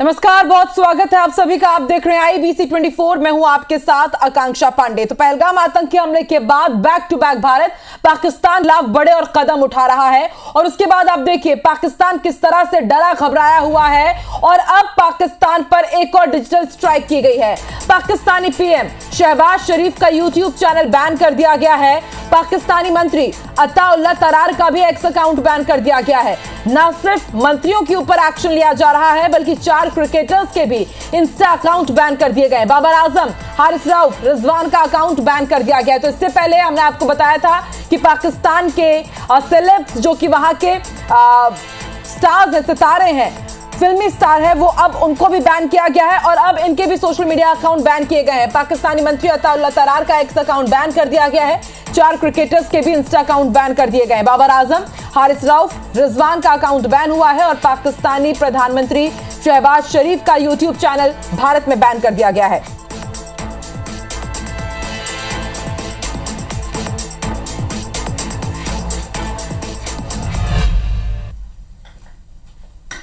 नमस्कार, बहुत स्वागत है आप सभी का। आप देख रहे हैं IBC 24। मैं हूं आपके साथ आकांक्षा पांडे। तो पहलगाम आतंकी हमले के बाद back to back Bharat Pakistan खिलाफ बड़े और कदम उठा रहा है और उसके बाद आप देखिए पाकिस्तान किस तरह से डरा घबराया हुआ है और अब पाकिस्तान पर एक और डिजिटल स्ट्राइक की गई है। पाकिस्तानी PM शहबाज शरीफ का YouTube चैनल बैन कर दिया गया है। पाकिस्तानी मंत्री अताउल्लाह तरार का भी एक्स अकाउंट बैन कर दिया गया है। न सिर्फ मंत्रियों के ऊपर एक्शन लिया जा रहा है बल्कि 4 क्रिकेटर्स के भी इंस्टा अकाउंट बैन कर दिए गए। बाबर आजम, हारिस रऊफ, रिजवान का अकाउंट बैन कर दिया गया है। तो इससे पहले हमने आपको बताया था कि पाकिस्तान के सेलेब्स जो कि वहां के स्टार्स हैं, सितारे हैं, फिल्मी स्टार है, वो अब उनको भी बैन किया गया है और अब इनके भी सोशल मीडिया अकाउंट बैन किए गए हैं। पाकिस्तानी मंत्री अताउल्लाह तरार का एक्स अकाउंट बैन कर दिया गया है। 4 क्रिकेटर्स के भी इंस्टा अकाउंट बैन कर दिए गए हैं। बाबर आजम, हारिस रऊफ, रिजवान का अकाउंट बैन हुआ है और पाकिस्तानी प्रधानमंत्री शहबाज शरीफ का YouTube चैनल भारत में बैन कर दिया गया है।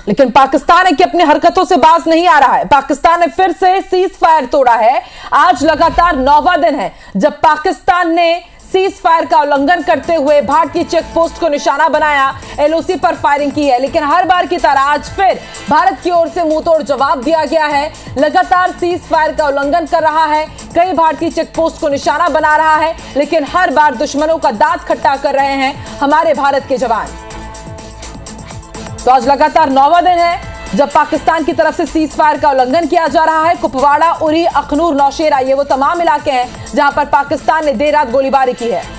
लेकिन पाकिस्तान है कि अपनी हरकतों से बाज नहीं आ रहा है। पाकिस्तान ने फिर से सीज फायर तोड़ा है। आज लगातार 9वां दिन है जब पाकिस्तान ने सीज फायर का उल्लंघन करते हुए भारतीय चेक पोस्ट को निशाना बनाया, LOC पर फायरिंग की है। लेकिन हर बार की तरह आज फिर भारत की ओर से मुंहतोड़ जवाब दिया गया है। लगातार सीज फायर का उल्लंघन कर रहा है, कई भारतीय चेक पोस्ट को निशाना बना रहा है, लेकिन हर बार दुश्मनों का दांत खट्टा कर रहे हैं हमारे भारत के जवान। तो आज लगातार 9वां दिन है जब पाकिस्तान की तरफ से सीज फायर का उल्लंघन किया जा रहा है। कुपवाड़ा, उरी, अखनूर, नौशेरा, ये वो तमाम इलाके हैं जहां पर पाकिस्तान ने देर रात गोलीबारी की है।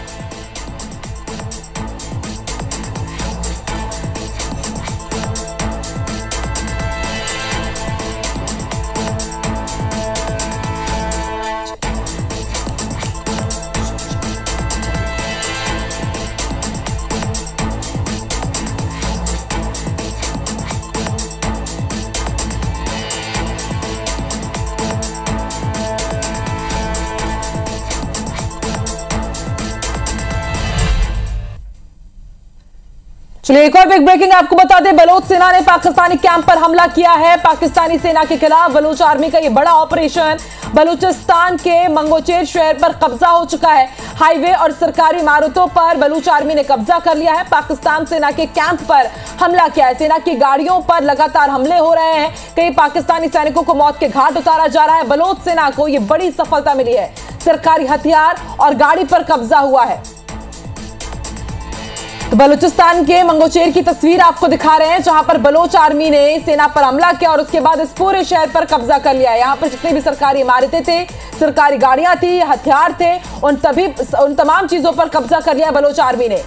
चलिए एक और बिग ब्रेकिंग आपको बता दें। बलोच सेना ने पाकिस्तानी कैंप पर हमला किया है। पाकिस्तानी सेना के खिलाफ बलूच आर्मी का यह बड़ा ऑपरेशन बलूचिस्तान के मंगोचेर शहर पर कब्जा हो चुका है। हाईवे और सरकारी इमारतों पर बलूच आर्मी ने कब्जा कर लिया है। पाकिस्तान सेना के कैंप पर हमला किया है। सेना की गाड़ियों पर लगातार हमले हो रहे हैं। कई पाकिस्तानी सैनिकों को मौत के घाट उतारा जा रहा है। बलोच सेना को यह बड़ी सफलता मिली है। सरकारी हथियार और गाड़ी पर कब्जा हुआ है। तो बलूचिस्तान के मंगोचेर की तस्वीर आपको दिखा रहे हैं जहां पर बलोच आर्मी ने सेना पर हमला किया और उसके बाद इस पूरे शहर पर कब्जा कर लिया। यहां पर जितनी भी सरकारी इमारतें थे, सरकारी गाड़ियां थी, हथियार थे, उन तमाम चीजों पर कब्जा कर लिया बलोच आर्मी ने।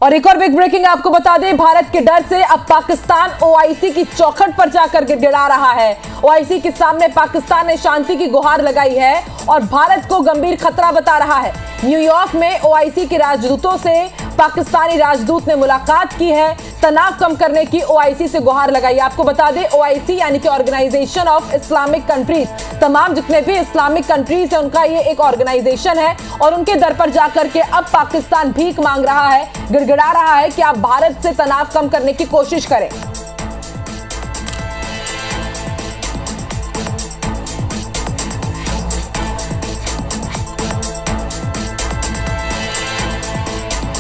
और एक और बिग ब्रेकिंग आपको बता दें, भारत के डर से अब पाकिस्तान OIC की चौखट पर जाकर गिड़गिड़ा रहा है। OIC के सामने पाकिस्तान ने शांति की गुहार लगाई है और भारत को गंभीर खतरा बता रहा है। न्यूयॉर्क में OIC के राजदूतों से पाकिस्तानी राजदूत ने मुलाकात की है, तनाव कम करने की OIC से गुहार लगाई। आपको बता दें OIC यानी कि ऑर्गेनाइजेशन ऑफ इस्लामिक कंट्रीज, तमाम जितने भी इस्लामिक कंट्रीज है उनका ये एक ऑर्गेनाइजेशन है और उनके दर पर जाकर के अब पाकिस्तान भीख मांग रहा है, गिड़गिड़ा रहा है कि आप भारत से तनाव कम करने की कोशिश करें।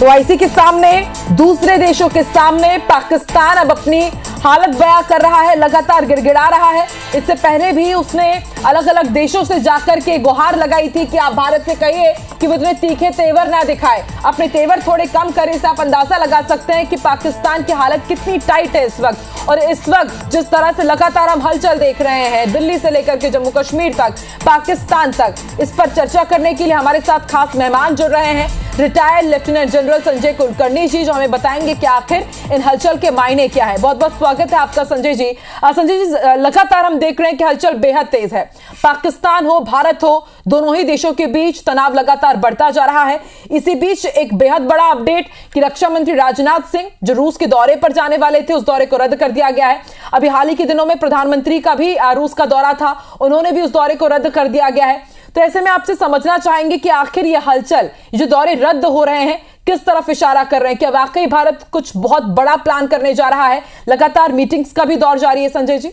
OIC के सामने, दूसरे देशों के सामने पाकिस्तान अब अपनी हालत बयां कर रहा है, लगातार गिड़गिड़ा रहा है। इससे पहले भी उसने अलग अलग देशों से जाकर के गुहार लगाई थी कि आप भारत से कहिए कि वो इतने तीखे तेवर ना दिखाए, अपने तेवर थोड़े कम करें। इससे आप अंदाजा लगा सकते हैं कि पाकिस्तान की हालत कितनी टाइट है इस वक्त। और इस वक्त जिस तरह से लगातार हम हलचल देख रहे हैं, दिल्ली से लेकर के जम्मू कश्मीर तक, पाकिस्तान तक, इस पर चर्चा करने के लिए हमारे साथ खास मेहमान जुड़ रहे हैं। Retired lieutenant general Sanjay Kulkarni ji, जो हमें बताएंगे कि आखिर इन हलचल के मायने क्या है। बहुत बहुत स्वागत है आपका संजय जी। संजय जी, लगातार हम देख रहे हैं कि हलचल बेहद तेज है। पाकिस्तान हो, भारत हो, दोनों ही देशों के बीच तनाव लगातार बढ़ता जा रहा है। इसी बीच एक बेहद बड़ा अपडेट कि रक्षा मंत्री राजनाथ सिंह जो रूस के दौरे पर जाने वाले थे, उस दौरे को रद्द कर दिया गया है। अभी हाल ही के दिनों में प्रधानमंत्री का भी रूस का दौरा था, उन्होंने भी उस दौरे को रद्द कर दिया गया है। तो ऐसे में आपसे समझना चाहेंगे कि आखिर ये हलचल, जो दौरे रद्द हो रहे हैं, किस तरफ इशारा कर रहे हैं? क्या वाकई भारत कुछ बहुत बड़ा प्लान करने जा रहा है? लगातार मीटिंग्स का भी दौर जारी है संजय जी।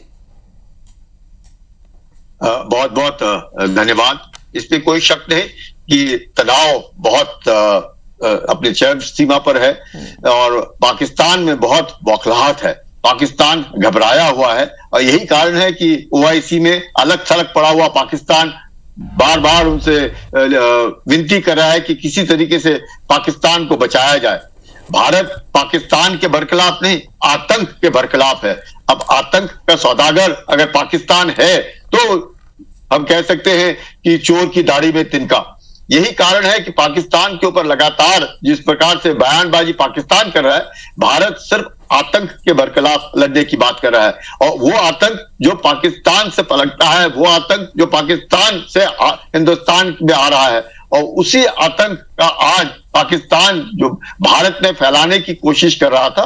बहुत बहुत धन्यवाद। इसमें कोई शक नहीं कि तनाव बहुत अपने चरम सीमा पर है और पाकिस्तान में बहुत बौखलाहट है। पाकिस्तान घबराया हुआ है और यही कारण है कि ओआईसी में अलग थलग पड़ा हुआ पाकिस्तान बार बार उनसे विनती कर रहा है कि किसी तरीके से पाकिस्तान को बचाया जाए। भारत पाकिस्तान के बरखिलाफ नहीं, आतंक के बरखिलाफ है। अब आतंक का सौदागर अगर पाकिस्तान है तो हम कह सकते हैं कि चोर की दाढ़ी में तिनका। यही कारण है कि पाकिस्तान के ऊपर लगातार जिस प्रकार से बयानबाजी पाकिस्तान कर रहा है, भारत सिर्फ आतंक के बरखिलाफ लड़ने की बात कर रहा है। और वो आतंक जो पाकिस्तान से पलटता है, वो आतंक जो पाकिस्तान से हिंदुस्तान में आ रहा है, और उसी आतंक का आज पाकिस्तान जो भारत में फैलाने की कोशिश कर रहा था।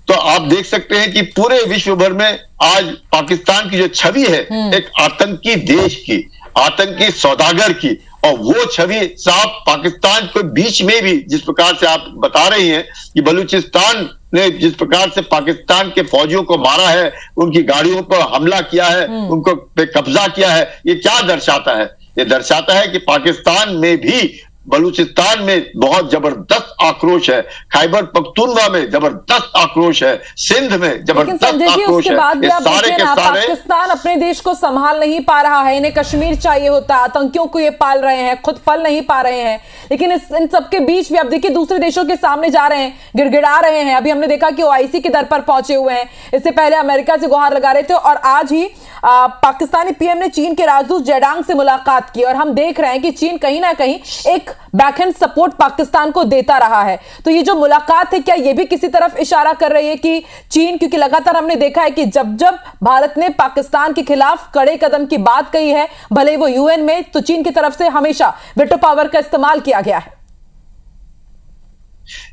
तो आप देख सकते हैं कि पूरे विश्व भर में आज पाकिस्तान की जो छवि है एक आतंकी देश की, आतंकी सौदागर की, और वो छवि साफ पाकिस्तान के बीच में भी जिस प्रकार से आप बता रही हैं कि बलूचिस्तान ने जिस प्रकार से पाकिस्तान के फौजियों को मारा है, उनकी गाड़ियों पर हमला किया है, उनको पे कब्जा किया है, ये क्या दर्शाता है? ये दर्शाता है कि पाकिस्तान में भी बलूचिस्तान में बहुत जबरदस्त आक्रोश है, खैबर पख्तूनख्वा में जबरदस्त आक्रोश है, सिंध में जबरदस्त आक्रोश है। सारे के सारे पाकिस्तान अपने देश को संभाल नहीं पा रहा है। इन्हें कश्मीर चाहिए होता, आतंकियों को ये पाल रहे हैं, खुद पल नहीं पा रहे हैं। लेकिन इन सबके बीच भी अब देखिए दूसरे देशों के सामने जा रहे हैं, गिड़गिड़ा रहे हैं। अभी हमने देखा कि ओआईसी के दर पर पहुंचे हुए हैं, इससे पहले अमेरिका से गुहार लगा रहे थे, और आज ही पाकिस्तानी पीएम ने चीन के राजदूत जेडांग से मुलाकात की। और हम देख रहे हैं कि चीन कहीं ना कहीं एक बैकहैंड सपोर्ट पाकिस्तान को देता रहा है। तो ये जो मुलाकात है, क्या ये भी किसी तरफ इशारा कर रही है कि चीन, क्योंकि लगातार हमने देखा है कि जब जब भारत ने पाकिस्तान के खिलाफ कड़े कदम की बात कही है, भले वो यूएन में, तो चीन की तरफ से हमेशा वेटो पावर का इस्तेमाल किया गया है।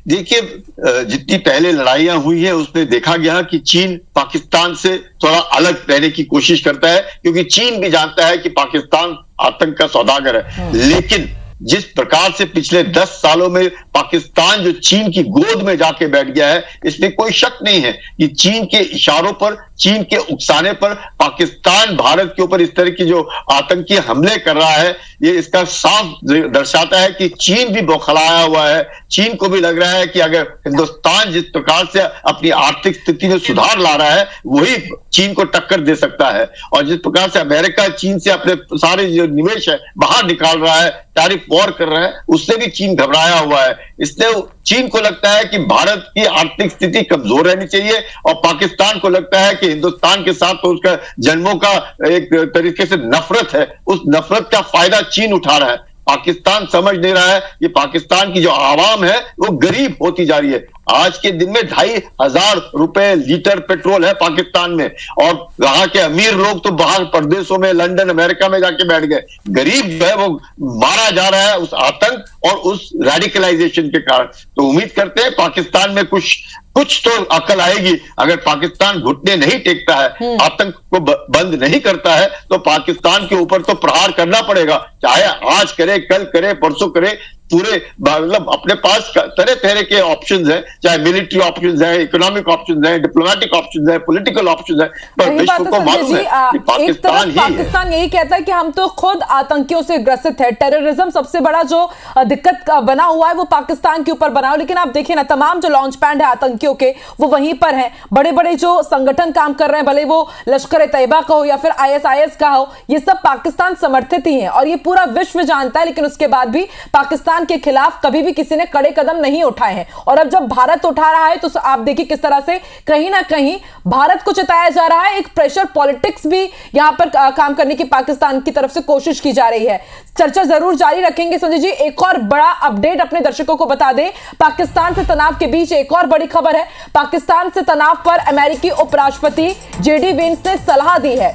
देखिए, जितनी पहले लड़ाइयां हुई है उसमें देखा गया कि चीन पाकिस्तान से थोड़ा अलग रहने की कोशिश करता है, क्योंकि चीन भी जानता है कि पाकिस्तान आतंक का सौदागर है। लेकिन जिस प्रकार से पिछले 10 सालों में पाकिस्तान जो चीन की गोद में जाके बैठ गया है, इसमें कोई शक नहीं है कि चीन के इशारों पर, चीन के उकसाने पर पाकिस्तान भारत के ऊपर इस तरह की जो आतंकी हमले कर रहा है, ये इसका साफ दर्शाता है कि चीन भी बौखलाया हुआ है। चीन को भी लग रहा है कि अगर हिंदुस्तान जिस प्रकार से अपनी आर्थिक स्थिति में सुधार ला रहा है, वही चीन को टक्कर दे सकता है। और जिस प्रकार से अमेरिका चीन से अपने सारे जो निवेश है बाहर निकाल रहा है, टैरिफ वॉर कर रहा है, उससे भी चीन घबराया हुआ है। इसलिए चीन को लगता है कि भारत की आर्थिक स्थिति कमजोर रहनी चाहिए, और पाकिस्तान को लगता है कि हिंदुस्तान के साथ तो उसका जन्मों का एक तरीके से नफरत है, उस नफरत का फायदा चीन उठा रहा है। पाकिस्तान समझ नहीं रहा है कि पाकिस्तान की जो आवाम है वो गरीब होती जा रही है। आज के दिन में 2,500 रुपए लीटर पेट्रोल है पाकिस्तान में, और वहां के अमीर लोग तो बाहर प्रदेशों में, लंदन, अमेरिका में जाके बैठ गए। गरीब है वो मारा जा रहा है उस आतंक और उस रेडिकलाइजेशन के कारण। तो उम्मीद करते हैं पाकिस्तान में कुछ तो अकल आएगी। अगर पाकिस्तान घुटने नहीं टेकता है, आतंक को बंद नहीं करता है, तो पाकिस्तान के ऊपर तो प्रहार करना पड़ेगा, चाहे आज करे, कल करे, परसों करे। पूरे मतलब अपने पास तरह तरह के ऑप्शंस हैं, चाहे मिलिट्री ऑप्शंस हैं, इकोनॉमिक ऑप्शंस हैं, डिप्लोमेटिक ऑप्शंस हैं, पॉलिटिकल ऑप्शंस हैं, पर विश्व को मालूम है कि पाकिस्तान यही कहता है कि हम तो खुद आतंकियों से ग्रसित है। टेररिज्म सबसे बड़ा जो दिक्कत बना हुआ है वो पाकिस्तान के ऊपर बना हुआ। लेकिन आप देखिए ना, तमाम जो लॉन्च पैड है आतंकियों के वो वहीं पर हैं। बड़े बड़े जो संगठन काम कर रहे हैं, भले वो लश्कर तैयबा का हो या फिर ISIS का हो, ये सब पाकिस्तान समर्थित ही है और ये पूरा विश्व जानता है। लेकिन उसके बाद भी पाकिस्तान के खिलाफ कभी भी किसी ने कड़े कदम नहीं उठाए हैं। और अब जब भारत उठा रहा है तो आप देखिए किस तरह से कहीं ना कहीं भारत को चिताया जा रहा है। एक प्रेशर पॉलिटिक्स भी यहां पर काम करने की पाकिस्तान की तरफ से कोशिश की जा रही है। चर्चा जरूर जारी रखेंगे संजय जी। एक और बड़ा अपडेट अपने दर्शकों को बता दें, पाकिस्तान से तनाव के बीच एक और बड़ी खबर है। पाकिस्तान से तनाव पर अमेरिकी उपराष्ट्रपति JD वेंस ने सलाह दी है।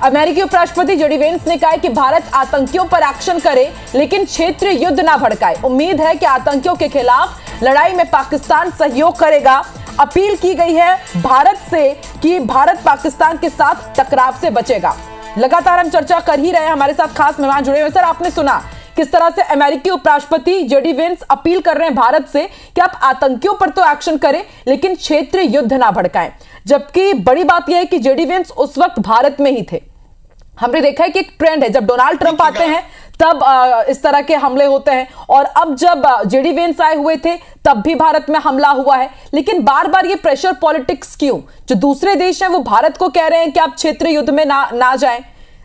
अमेरिकी उपराष्ट्रपति JD वेंस ने कहा है कि भारत आतंकियों पर एक्शन करे, लेकिन क्षेत्रीय युद्ध ना भड़काए। उम्मीद है कि आतंकियों के खिलाफ लड़ाई में पाकिस्तान सहयोग करेगा। अपील की गई है भारत से कि भारत पाकिस्तान के साथ टकराव से बचेगा। लगातार हम चर्चा कर ही रहे हैं, हमारे साथ खास मेहमान जुड़े हुए। सर, आपने सुना किस तरह से अमेरिकी उपराष्ट्रपति जेडी वेंस अपील कर रहे हैं भारत से कि आप आतंकियों पर तो एक्शन करें लेकिन क्षेत्रीय युद्ध ना भड़काएं। जबकि बड़ी बात यह है कि जेडी वेंस उस वक्त भारत में ही थे। हमने देखा है कि एक ट्रेंड है, जब डोनाल्ड ट्रंप आते हैं तब इस तरह के हमले होते हैं, और अब जब जेडी वेंस आए हुए थे तब भी भारत में हमला हुआ है। लेकिन बार बार ये प्रेशर पॉलिटिक्स क्यों? जो दूसरे देश हैं वो भारत को कह रहे हैं कि आप क्षेत्रीय युद्ध में ना जाएं,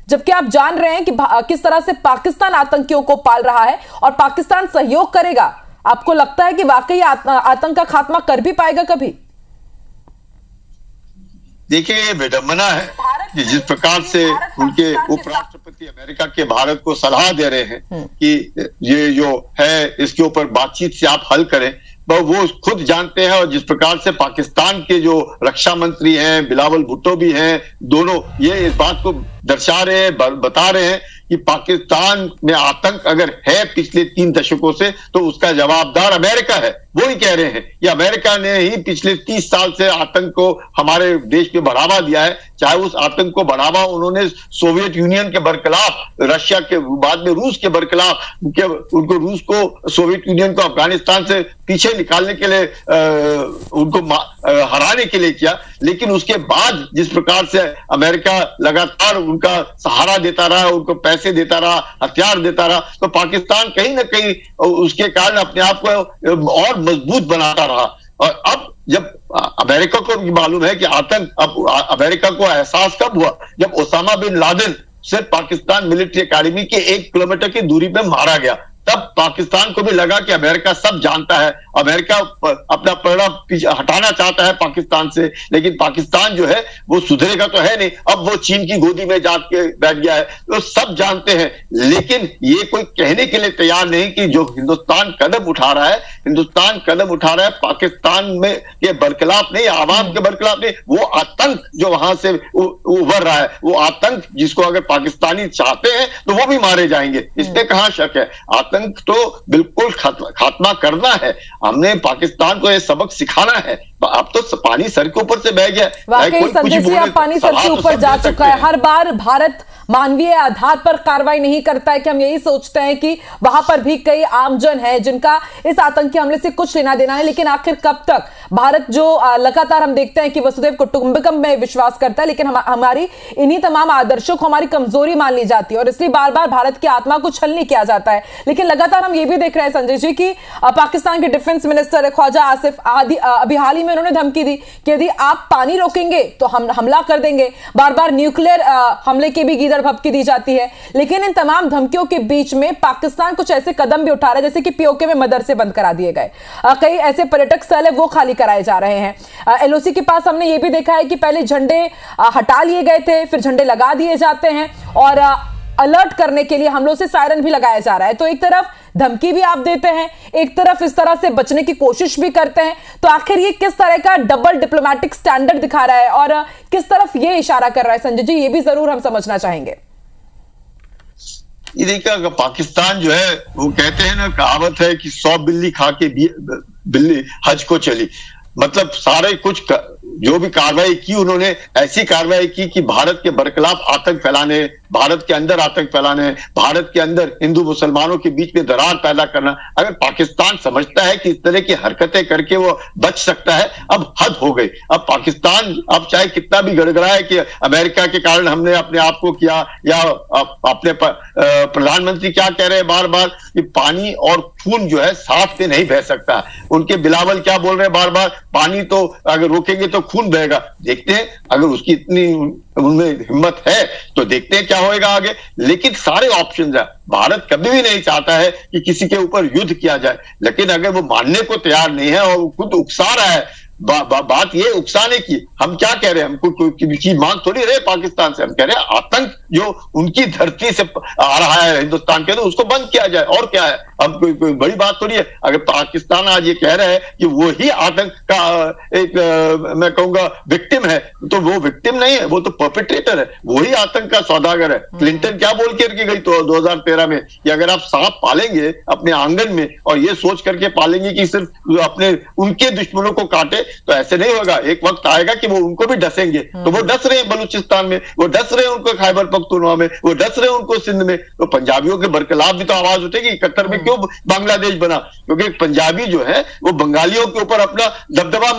जबकि आप जान रहे हैं कि किस तरह से पाकिस्तान आतंकियों को पाल रहा है और पाकिस्तान सहयोग करेगा। आपको लगता है कि वाकई आतंक का खात्मा कर भी पाएगा कभी? देखिए, ये विडंबना है कि जिस प्रकार से उनके उपराष्ट्रपति अमेरिका के भारत को सलाह दे रहे हैं कि ये जो है इसके ऊपर बातचीत से आप हल करें, वो खुद जानते हैं। और जिस प्रकार से पाकिस्तान के जो रक्षा मंत्री हैं, बिलावल भुट्टो भी हैं, दोनों ये इस बात को दर्शा रहे हैं, बता रहे हैं कि पाकिस्तान में आतंक अगर है पिछले 3 दशकों से तो उसका जवाबदार अमेरिका है। वो ही कह रहे हैं कि अमेरिका ने ही पिछले 30 साल से आतंक को हमारे देश में बढ़ावा दिया है। चाहे उस आतंक को बढ़ावा उन्होंने सोवियत यूनियन के बरखिलाफ, रशिया के बाद में रूस के बरखिलाफ, उनको रूस को, सोवियत यूनियन को अफगानिस्तान से पीछे निकालने के लिए, उनको हराने के लिए किया। लेकिन उसके बाद जिस प्रकार से अमेरिका लगातार उनका सहारा देता रहा, उनको पैसे देता रहा, हथियार देता रहा, तो पाकिस्तान कहीं ना कहीं उसके कारण अपने आप को और मजबूत बनाता रहा। और अब जब अमेरिका को मालूम है कि आतंक, अब अमेरिका को एहसास कब हुआ? जब ओसामा बिन लादेन सिर्फ पाकिस्तान मिलिट्री एकेडमी के 1 किलोमीटर की दूरी पे मारा गया, तब पाकिस्तान को भी लगा कि अमेरिका सब जानता है, अमेरिका अपना परिणाम हटाना चाहता है पाकिस्तान से। लेकिन पाकिस्तान जो है वो सुधरेगा तो है नहीं, अब वो चीन की गोदी में जाके बैठ गया है, तो सब जानते हैं। लेकिन ये कोई कहने के लिए तैयार नहीं कि जो हिंदुस्तान कदम उठा रहा है, हिंदुस्तान कदम उठा रहा है पाकिस्तान में के बरखिलाफ नहीं, आवाम के बरखिलाफ नहीं, वो आतंक जो वहां से उभर रहा है, वो आतंक जिसको अगर पाकिस्तानी चाहते हैं तो वो भी मारे जाएंगे, इसमें कहां शक है। आतंक तो बिल्कुल खात्मा करना है, हमने पाकिस्तान को ये सबक सिखाना है। अब तो पानी सर के ऊपर से बह गया। वाकई संजय जी, अब पानी सर के ऊपर जा चुका है। हर बार भारत मानवीय आधार पर कार्रवाई नहीं करता है कि हम यही सोचते हैं कि वहां पर भी कई आमजन हैं जिनका इस आतंकी हमले से कुछ लेना देना है। लेकिन आखिर कब तक भारत, जो लगातार हम देखते हैं कि वसुधैव कुटुंबकम में विश्वास करता है, लेकिन हमारी इन्हीं तमाम आदर्शों को हमारी कमजोरी मान ली जाती है और इसलिए बार बार भारत की आत्मा को छलनी किया जाता है। लेकिन लगातार हम ये भी देख रहे हैं संजय जी कि पाकिस्तान के डिफेंस मिनिस्टर ख्वाजा आसिफ अभी हाल ही में उन्होंने धमकी दी कि यदि आप पानी रोकेंगे तो हम हमला कर देंगे। बार बार न्यूक्लियर हमले की भी भपकी दी जाती है। लेकिन इन तमाम धमकियों के बीच में पाकिस्तान कुछ ऐसे कदम भी उठा रहा है, जैसे कि पीओके में मदरसे बंद करा दिए गए, कई ऐसे पर्यटक स्थल है वो खाली कराए जा रहे हैं। एलओसी के पास हमने ये भी देखा है कि पहले झंडे हटा लिए गए थे, फिर झंडे लगा दिए जाते हैं और अलर्ट करने के लिए हमलों से सायरन भी लगाया जा रहा है। तो एक तरफ धमकी भी आप देते हैं, एक तरफ इस तरह से बचने की कोशिश भी करते हैं। तो आखिर ये किस तरह का डबल डिप्लोमेटिक स्टैंडर्ड दिखा रहा है और किस तरफ ये इशारा कर रहा है संजय जी, ये भी जरूर हम समझना चाहेंगे। ये देखिए, अगर पाकिस्तान जो है वो कहते हैं ना, कहावत है कि 100 बिल्ली खा के बिल्ली हज को चली। मतलब सारे कुछ जो भी कार्रवाई की उन्होंने, ऐसी कार्रवाई की कि भारत के बरखिलाफ आतंक फैलाने, भारत के अंदर आतंक फैलाने, भारत के अंदर हिंदू मुसलमानों के बीच में दरार पैदा करना। अगर पाकिस्तान समझता है कि इस तरह की हरकतें करके वो बच सकता है, अब हद हो गई। अब पाकिस्तान, अब चाहे कितना भी गड़गड़ाए कि अमेरिका के कारण हमने अपने आप को किया, या अपने प्रधानमंत्री क्या कह रहे हैं बार बार कि पानी और खून जो है साथ में नहीं बह सकता। उनके बिलावल क्या बोल रहे हैं बार बार, पानी तो अगर रोकेंगे तो खून बहेगा। देखते हैं, अगर उसकी इतनी उनमें हिम्मत है तो देखते हैं क्या होएगा आगे। लेकिन सारे ऑप्शंस है, भारत कभी भी नहीं चाहता है कि किसी के ऊपर युद्ध किया जाए, लेकिन अगर वो मानने को तैयार नहीं है और खुद उकसा रहा है, बात ये उकसाने की, हम क्या कह रहे हैं, हमको कोई चीज मांग थोड़ी रहे पाकिस्तान से, हम कह रहे हैं आतंक जो उनकी धरती से आ रहा है हिंदुस्तान के, तो उसको बंद किया जाए। और क्या है, अब कोई बड़ी बात थोड़ी है। अगर पाकिस्तान आज ये कह रहा है कि वो ही आतंक का एक मैं कहूंगा विक्टिम है, तो वो विक्टिम नहीं है, वो तो परपेट्रेटर है, वही आतंक का सौदागर है। क्लिंटन क्या बोल के गई तो 2013 में कि अगर आप सांप पालेंगे अपने आंगन में और ये सोच करके पालेंगे कि सिर्फ अपने उनके दुश्मनों को काटे, तो ऐसे नहीं होगा। एक वक्त आएगा कि वो उनको भी डसेंगे। तो वो डस रहे हैं बलूचिस्तान में, वो डस रहे हैं उनको खैबर पख्तूनख्वा में, वो डस रहे हैं उनको सिंध में। तो पंजाबियों के बरखिलाफ भी तो आवाज उठेगी। 71 में क्यों बांग्लादेश बना? क्योंकि पंजाबी जो है वो बंगालियों के ऊपर अपना दबदबा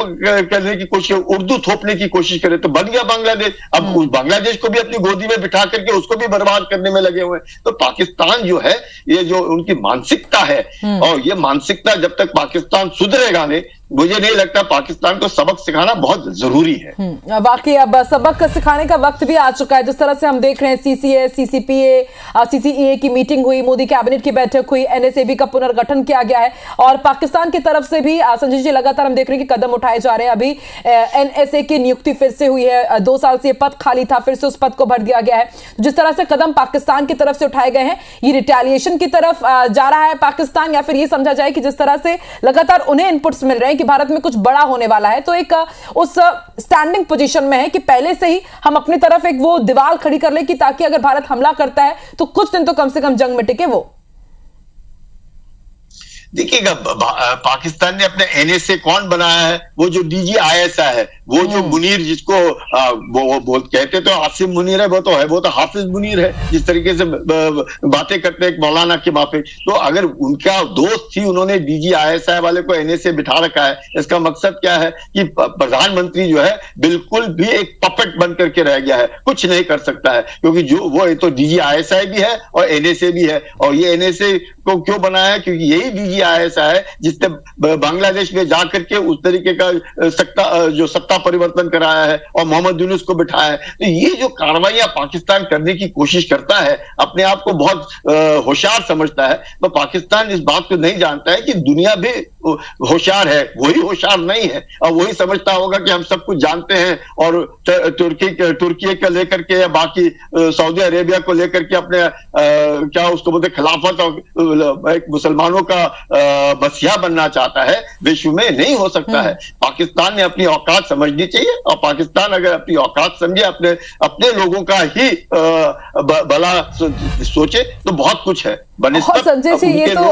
करने की कोशिश, उर्दू थोपने की कोशिश करे, तो बन गया बांग्लादेश। अब उस बांग्लादेश को भी अपनी गोदी में बिठा करके उसको भी बर्बाद करने में लगे हुए। तो पाकिस्तान जो है, ये जो उनकी मानसिकता है, और ये मानसिकता जब तक पाकिस्तान सुधरेगा नहीं, मुझे नहीं लगता पाकिस्तान को सबक सिखाना बहुत जरूरी है। वाकई अब सबक सिखाने का वक्त भी आ चुका है। जिस तरह से हम देख रहे हैं सीसीए, सीसीपीए, सीसीईए की मीटिंग हुई, मोदी कैबिनेट की बैठक हुई, एनएसएबी का पुनर्गठन किया गया है, और पाकिस्तान की तरफ से भी संजय जी लगातार हम देख रहे हैं कि कदम उठाए जा रहे हैं। अभी एनएसए की नियुक्ति फिर से हुई है, 2 साल से पद खाली था, फिर से उस पद को भर दिया गया है। जिस तरह से कदम पाकिस्तान की तरफ से उठाए गए हैं, ये रिटेलिएशन की तरफ जा रहा है पाकिस्तान, या फिर ये समझा जाए कि जिस तरह से लगातार उन्हें इनपुट्स मिल रहे हैं कि भारत में कुछ बड़ा होने वाला है, तो एक उस स्टैंडिंग पोजीशन में है कि पहले से ही हम अपनी तरफ एक वो दीवार खड़ी कर ले कि ताकि अगर भारत हमला करता है तो कुछ दिन तो कम से कम जंग में टिके वो। देखिएगा, पाकिस्तान ने अपने एनएसए कौन बनाया है? वो जो डीजीआईएसआई है, वो जो मुनीर, जिसको वो कहते तो आसिम मुनीर है, वो तो हाफिज मुनीर है, जिस तरीके से बातें करते हैं एक मौलाना के माफिक। तो अगर उनका दोस्त थी, उन्होंने डीजीआईएसआई वाले को एनएसए बिठा रखा है। इसका मकसद क्या है कि प्रधानमंत्री जो है बिल्कुल भी एक पपेट बन करके रह गया है, कुछ नहीं कर सकता है, क्योंकि जो वो तो डीजीआईएसआई भी है और एनएसए भी है। और ये एनएसए को क्यों बनाया है? क्योंकि यही डीजीआईएसआई है जिसने बांग्लादेश में जाकर के उस तरीके का सत्ता परिवर्तन कराया है और मोहम्मद यूनुस को बिठाया है। तो ये जो कार्रवाइयां पाकिस्तान करने की कोशिश करता है, अपने आप को बहुत होशियार समझता है, तो पाकिस्तान इस बात को नहीं जानता है कि दुनिया भी होशियार है, वही होशियार नहीं है। और वही समझता होगा कि हम सब कुछ जानते हैं, और तुर्की को लेकर के या बाकी सऊदी अरेबिया को लेकर के अपने क्या उसको बोलते खिलाफत और एक मुसलमानों का बसिया बनना चाहता है, विश्व में नहीं हो सकता है। पाकिस्तान ने अपनी औकात समझनी चाहिए, और पाकिस्तान अगर अपनी औकात समझे, अपने लोगों का ही भला सोचे, तो बहुत कुछ है। संजय जी, ये तो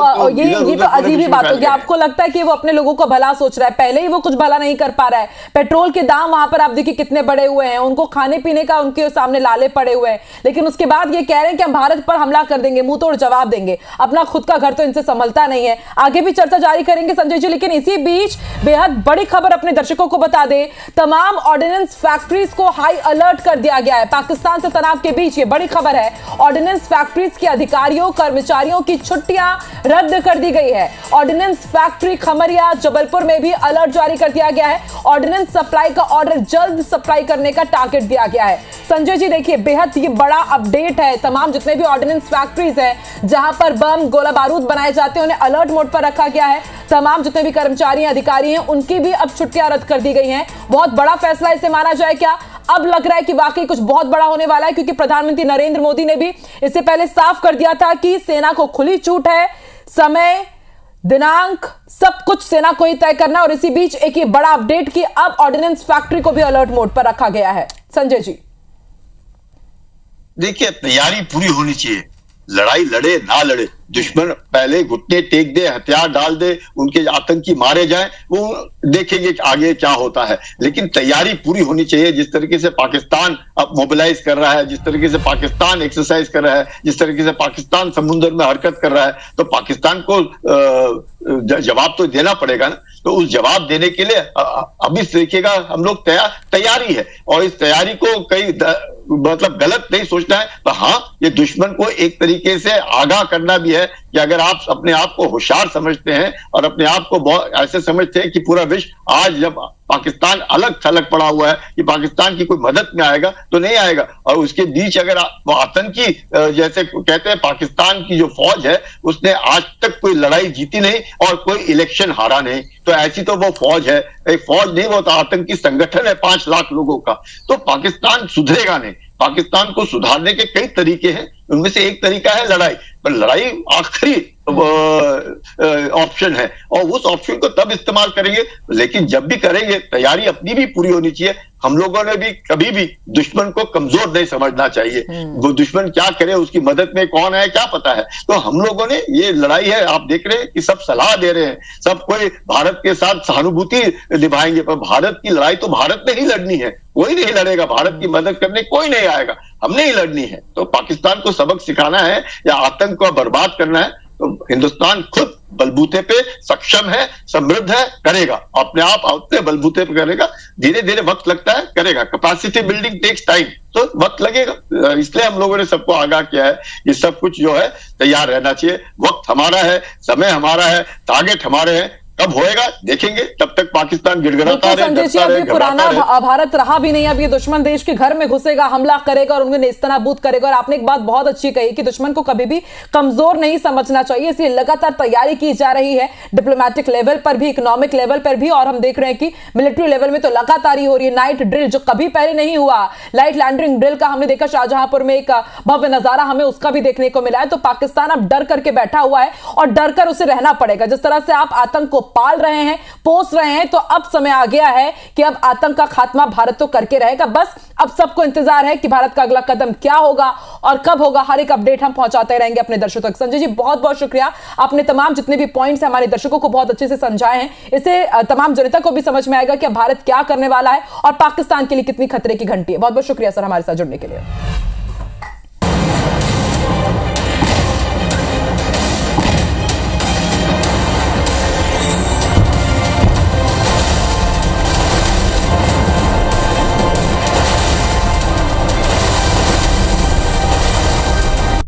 अजीब ही बात होगी। आपको लगता है कि वो अपने लोगों को भला सोच रहा है, पहले ही वो कुछ भला नहीं कर पा रहा है। पेट्रोल के दाम वहां पर आप देखिए कितने बड़े हुए हैं, उनको खाने पीने का उनके सामने लाले पड़े हुए हैं, लेकिन उसके बाद ये कह रहे हैं कि हम भारत पर हमला कर देंगे, मुंह तोड़ जवाब देंगे। अपना खुद का घर तो इनसे संभलता नहीं है। आगे भी चर्चा जारी करेंगे संजय जी, लेकिन इसी बीच बेहद बड़ी खबर अपने दर्शकों को बता दे, तमाम ऑर्डिनेंस फैक्ट्रीज को हाई अलर्ट कर दिया गया है। पाकिस्तान से तनाव के बीच ये बड़ी खबर है, ऑर्डिनेंस फैक्ट्रीज के अधिकारियों कर्मचारियों की छुट्टियां रद्द कर दी गई है। ऑर्डिनेंस फैक्ट्री खमरिया जबलपुर में भी अलर्ट जारी कर दिया गया है। ऑर्डिनेंस सप्लाई का ऑर्डर जल्द सप्लाई करने का टारगेट दिया गया है। संजय जी देखिए, बेहद ये बड़ा अपडेट है। तमाम जितने भी ऑर्डिनेंस फैक्ट्रीज हैं जहां पर बम गोला बारूद बनाए जाते हैं, उन्हें अलर्ट मोड पर रखा गया है। तमाम जितने भी कर्मचारी अधिकारी हैं उनकी भी अब छुट्टियां रद्द कर दी गई हैं। बहुत बड़ा फैसला इसे माना जाए क्या? अब लग रहा है कि वाकई कुछ बहुत बड़ा होने वाला है, क्योंकि प्रधानमंत्री नरेंद्र मोदी ने भी इससे पहले साफ कर दिया था कि सेना को खुली छूट है, समय दिनांक सब कुछ सेना को ही तय करना। और इसी बीच एक ये बड़ा अपडेट कि अब ऑर्डिनेंस फैक्ट्री को भी अलर्ट मोड पर रखा गया है। संजय जी देखिए, तैयारी पूरी होनी चाहिए। लड़ाई लड़े ना लड़े, दुश्मन पहले घुटने टेक दे, हथियार डाल दे, उनके आतंकी मारे जाएं, वो देखेंगे कि आगे क्या होता है। लेकिन तैयारी पूरी होनी चाहिए। जिस तरीके से पाकिस्तान अब मोबिलाइज कर रहा है, जिस तरीके से पाकिस्तान एक्सरसाइज कर रहा है, जिस तरीके से पाकिस्तान समुद्र में हरकत कर रहा है, तो पाकिस्तान को जवाब तो देना पड़ेगा ना। तो उस जवाब देने के लिए अभी देखिएगा, हम लोग तैयारी है, और इस तैयारी को कई मतलब गलत नहीं सोचना है। तो हाँ, ये दुश्मन को एक तरीके से आगाह करना भी है कि अगर आप अपने आप को होशियार समझते हैं और अपने आप को बहुत ऐसे समझते हैं कि पूरा विश्व आज जब पाकिस्तान अलग थलग पड़ा हुआ है कि पाकिस्तान की कोई मदद में आएगा, तो नहीं आएगा। और उसके बीच अगर वो आतंकी, जैसे कहते हैं, पाकिस्तान की जो फौज है उसने आज तक कोई लड़ाई जीती नहीं और कोई इलेक्शन हारा नहीं, तो ऐसी तो वो फौज है, एक फौज नहीं, वो तो आतंकी संगठन है 5 लाख लोगों का। तो पाकिस्तान सुधरेगा नहीं। पाकिस्तान को सुधारने के कई तरीके हैं, उनमें से एक तरीका है लड़ाई, पर लड़ाई आखिरी ऑप्शन है, और उस ऑप्शन को तब इस्तेमाल करेंगे। लेकिन जब भी करेंगे, तैयारी अपनी भी पूरी होनी चाहिए। हम लोगों ने भी कभी भी दुश्मन को कमजोर नहीं समझना चाहिए। वो दुश्मन क्या करे, उसकी मदद में कौन है क्या पता है। तो हम लोगों ने ये लड़ाई है, आप देख रहे हैं कि सब सलाह दे रहे हैं, सब कोई भारत के साथ सहानुभूति निभाएंगे, पर भारत की लड़ाई तो भारत ने ही लड़नी है, कोई नहीं लड़ेगा। भारत की मदद करने कोई नहीं आएगा, हमने ही लड़नी है। तो पाकिस्तान को सबक सिखाना है या आतंक को बर्बाद करना है, तो हिंदुस्तान खुद बलबूते पे सक्षम है, समृद्ध है, करेगा अपने आप, अपने बलबूते पे करेगा। धीरे धीरे वक्त लगता है, करेगा। कैपेसिटी बिल्डिंग टेक्स टाइम, तो वक्त लगेगा। इसलिए हम लोगों ने सबको आगाह किया है कि सब कुछ जो है तैयार रहना चाहिए। वक्त हमारा है, समय हमारा है, टारगेट हमारे हैं। कब होएगा देखेंगे, तब तक पाकिस्तान गिड़गिड़ाता रहे, डरता रहे, पुराना भारत रहा भी नहीं। अब ये दुश्मन देश के घर में घुसेगा, हमला करेगा और उन्हें नेस्तनाबूद करेगा। और आपने एक बात बहुत अच्छी कही कि दुश्मन को कभी भी कमजोर नहीं समझना चाहिए, इसलिए लगातार तैयारी की जा रही है, डिप्लोमेटिक लेवल पर भी, इकोनॉमिक लेवल पर भी, और हम देख रहे हैं कि मिलिट्री लेवल में तो लगातार ही हो रही है। नाइट ड्रिल जो कभी पहले नहीं हुआ, लाइट लैंडिंग ड्रिल का हमने देखा शाहजहांपुर में, एक भव्य नजारा हमें उसका भी देखने को मिला है। तो पाकिस्तान अब डर करके बैठा हुआ है और डर कर उसे रहना पड़ेगा। जिस तरह से आप आतंक को पाल रहे हैं, पोस रहे हैं, तो अब समय आ गया है कि अब आतंक का खात्मा भारत तो करके रहेगा। बस अब सबको इंतजार है कि भारत का अगला कदम क्या होगा और कब होगा। हर एक अपडेट हम पहुंचाते रहेंगे अपने दर्शकों तक। संजय जी बहुत बहुत शुक्रिया, आपने तमाम जितने भी पॉइंट्स हमारे दर्शकों को बहुत अच्छे से समझाए हैं। इससे तमाम जनता को भी समझ में आएगा कि भारत क्या करने वाला है और पाकिस्तान के लिए कितनी खतरे की घंटी है। बहुत बहुत शुक्रिया सर हमारे साथ जुड़ने के लिए।